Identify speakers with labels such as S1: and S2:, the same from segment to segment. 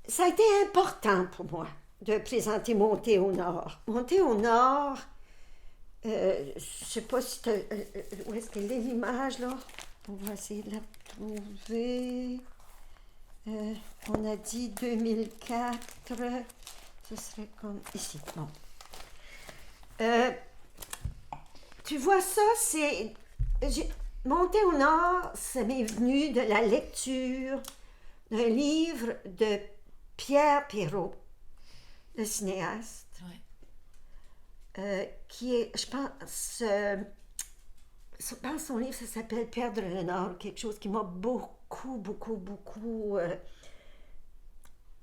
S1: ça a été important pour moi de présenter Montée au Nord. Montée au Nord, je ne sais pas si où est-ce qu'elle est l'image, là? On va essayer de la trouver. On a dit 2004. Ce serait comme ici. Bon. Tu vois ça, c'est... Montée au Nord, ça m'est venu de la lecture d'un livre de Pierre Perrault, le cinéaste, qui est, je pense, dans son livre, ça s'appelle Perdre le Nord, quelque chose qui m'a beaucoup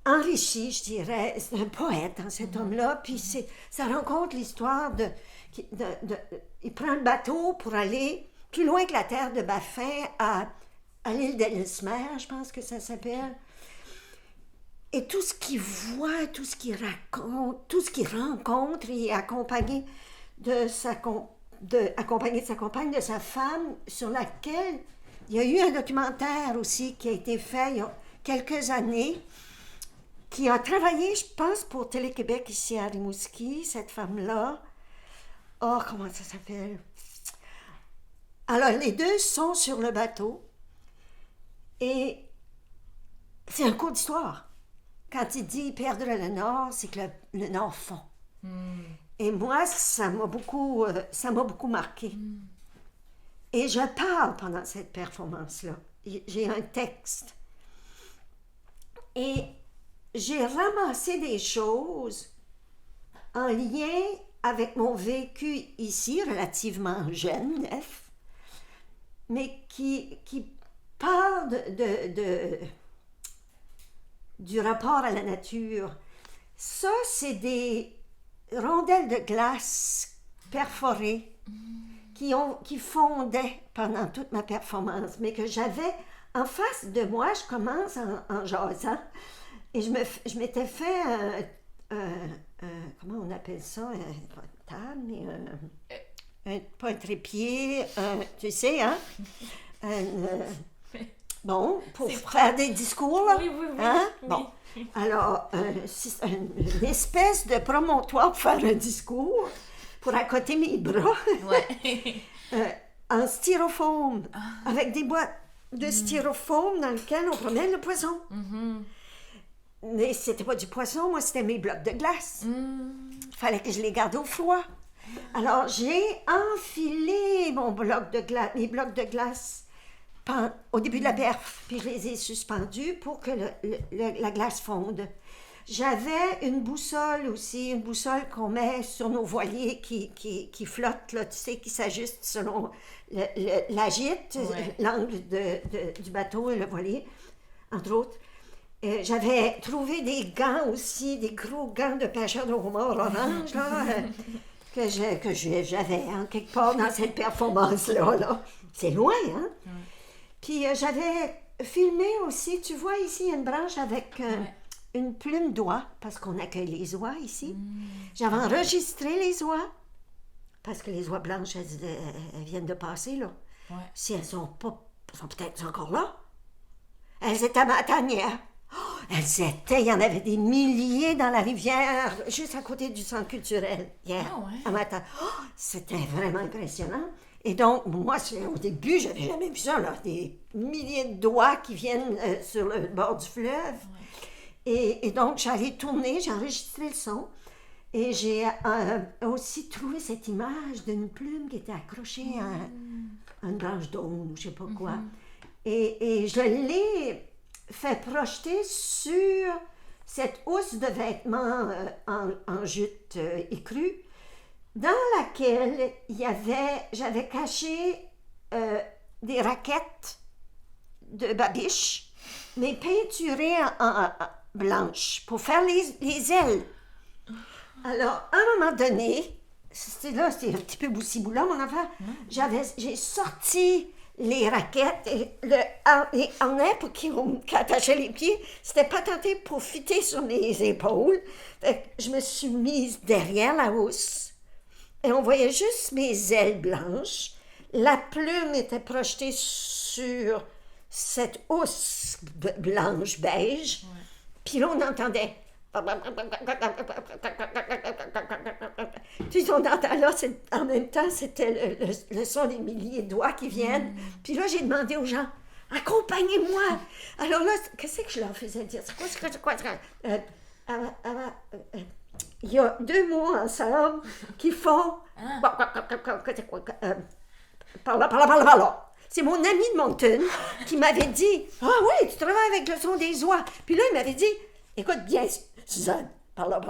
S1: enrichi, je dirais. C'est un poète, hein, cet homme-là, puis ça rencontre l'histoire il prend le bateau pour aller plus loin que la terre de Baffin, à l'île d'Ellesmere, je pense que ça s'appelle. Et tout ce qu'il voit, tout ce qu'il raconte, tout ce qu'il rencontre, il est accompagné de sa compagne, de sa femme, sur laquelle il y a eu un documentaire aussi qui a été fait il y a quelques années, qui a travaillé, je pense, pour Télé-Québec ici à Rimouski, cette femme-là. Oh, comment ça s'appelle? Alors, les deux sont sur le bateau et c'est un cours d'histoire. Quand il dit perdre le Nord, c'est que le Nord fond. Et moi, ça m'a beaucoup marqué. Et je parle pendant cette performance-là. J'ai un texte. Et j'ai ramassé des choses en lien avec mon vécu ici, relativement jeune, neuf, mais qui parle du rapport à la nature. Ça, c'est des rondelles de glace perforées qui fondaient pendant toute ma performance, mais que j'avais en face de moi. Je commence en jasant, et je m'étais fait comment on appelle ça? Pas une table, mais pas un trépied, tu sais, hein? Bon, pour faire des discours, là.
S2: Oui.
S1: Hein?
S2: Oui.
S1: Bon. Alors, c'est une espèce de promontoire pour faire un discours, pour accoter mes bras, en styrofoam, avec des boîtes de styrofoam dans lesquelles on promène le poisson. Mais c'était pas du poisson, moi, c'était mes blocs de glace. Il fallait que je les garde au froid. Alors, j'ai enfilé mes blocs de glace au début de la perf, puis je les ai suspendus pour que la glace fonde. J'avais une boussole aussi, une boussole qu'on met sur nos voiliers qui flotte, là, tu sais, qui s'ajuste selon la gîte, l'angle du bateau et le voilier, entre autres. J'avais trouvé des gants aussi, des gros gants de pêcheur de homard orange, là, que j'avais quelque part dans cette performance-là. Là. C'est loin, hein? Puis j'avais filmé aussi, tu vois ici, une branche avec une plume d'oie, parce qu'on accueille les oies ici. J'avais enregistré les oies, parce que les oies blanches, elles viennent de passer, là. Si elles sont peut-être encore là. Elles étaient à ma tanière. Il y en avait des milliers dans la rivière, juste à côté du centre culturel, hier, à matin. C'était vraiment impressionnant. Et donc, moi, au début, je n'avais jamais vu ça, là, des milliers de doigts qui viennent sur le bord du fleuve. Et donc, j'allais tourner, j'ai enregistré le son, et j'ai aussi trouvé cette image d'une plume qui était accrochée à une branche d'aune, je ne sais pas quoi. Et je l'ai fait projeter sur cette housse de vêtements en jute écrue, dans laquelle j'avais caché des raquettes de babiche, mais peinturées en blanche, pour faire les ailes. Alors, à un moment donné, c'était un petit peu boussi-boula, mon affaire, j'ai sorti les raquettes et en air pour qui attachait les pieds, c'était pas tenté pour fitter sur mes épaules. Fait que je me suis mise derrière la housse et on voyait juste mes ailes blanches. La plume était projetée sur cette housse blanche beige. Puis là, on entendait. Puis on entend là, en même temps, c'était le son des milliers de doigts qui viennent. Puis là, j'ai demandé aux gens, accompagnez-moi. Alors là, qu'est-ce que je leur faisais dire? C'est quoi? Il y a 2 mots ensemble qui font... Par là. C'est mon ami de Moncton qui m'avait dit, « Ah oui, tu travailles avec le son des oies. » Puis là, il m'avait dit, « Écoute bien, Suzanne, par là.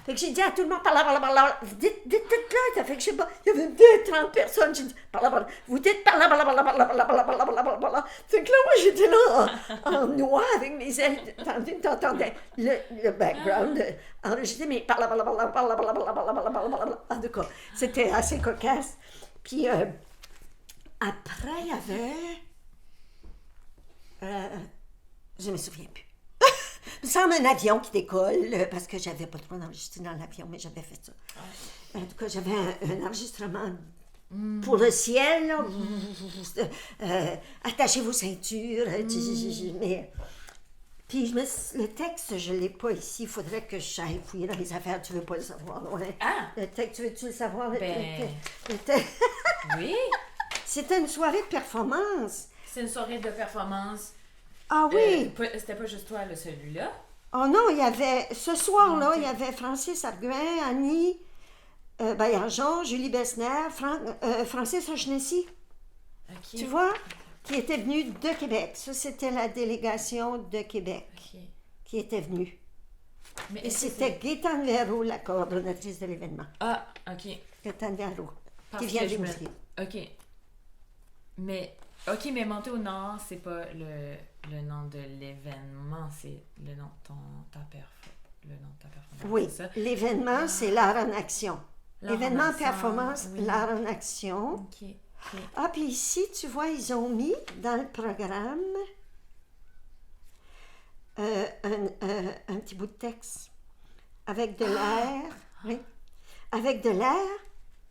S1: Fait que j'ai dit à tout le monde, par là. Dites là, ça fait que je sais pas, il y avait 30 personnes. J'ai dit, par là. Vous dites par là. Fait que là, moi, j'étais là en noix avec mes ailes. T'entendais le background enregistré, mais par là. En tout cas, c'était assez cocasse. Puis après, il y avait... je me souviens plus. Il me semble un avion qui décolle, parce que j'avais pas le droit d'enregistrer dans l'avion, mais j'avais fait ça. En tout cas, j'avais un enregistrement pour le ciel. Là. Attachez vos ceintures. Mais... Puis le texte, je ne l'ai pas ici. Il faudrait que j'aille fouiller dans les affaires. Tu ne veux pas le savoir. Ouais.
S2: Ah!
S1: Le texte, veux-tu le savoir?
S2: Oui.
S1: C'était une soirée de performance.
S2: C'est une soirée de performance.
S1: Ah oui!
S2: C'était pas juste toi, là, celui-là?
S1: Oh non, il y avait... Ce soir-là, il y avait Francis Arguin, Annie Baillargeon, Julie Besner, Francis O'Shaughnessy.
S2: Okay.
S1: Tu vois? Qui était venue de Québec. Ça, c'était la délégation de Québec qui était venue. Et c'était Gaétane Véro, la coordonnatrice de l'événement.
S2: Ah, OK.
S1: Gaétane Véro, qui vient de Montréal.
S2: OK. Mais Monter au Nord, c'est pas le nom de l'événement, c'est le nom de ta performance.
S1: Oui,
S2: c'est ça?
S1: L'événement, c'est l'art en action. L'événement performance, l'art en action.
S2: OK.
S1: Ah, puis ici, tu vois, ils ont mis dans le programme un petit bout de texte avec de l'air, oui, avec de l'air,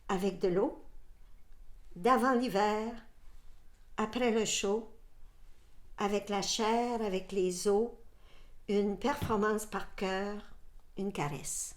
S1: avec de l'eau, d'avant l'hiver, après le chaud, avec la chair, avec les os, une performance par cœur, une caresse.